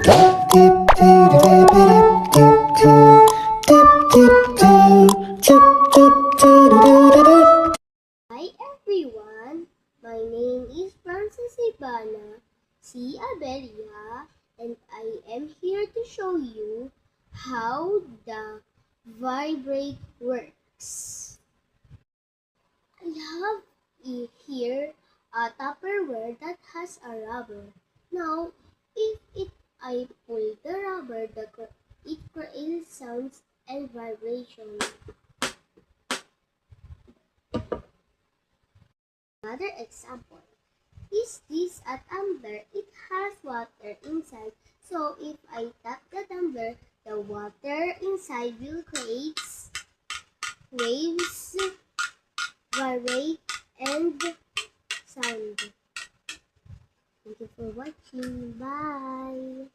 Hi everyone, my name is Francis Ibana C. Abelia, and I am here to show you how the vibrate works. I have here a Tupperware that has a rubber. Now, if I pull the rubber, it creates sounds and vibration. Another example is this a tumbler. It has water inside. So if I tap the tumbler, the water inside will create waves, vibrate, and sound. Thank you for watching. Bye!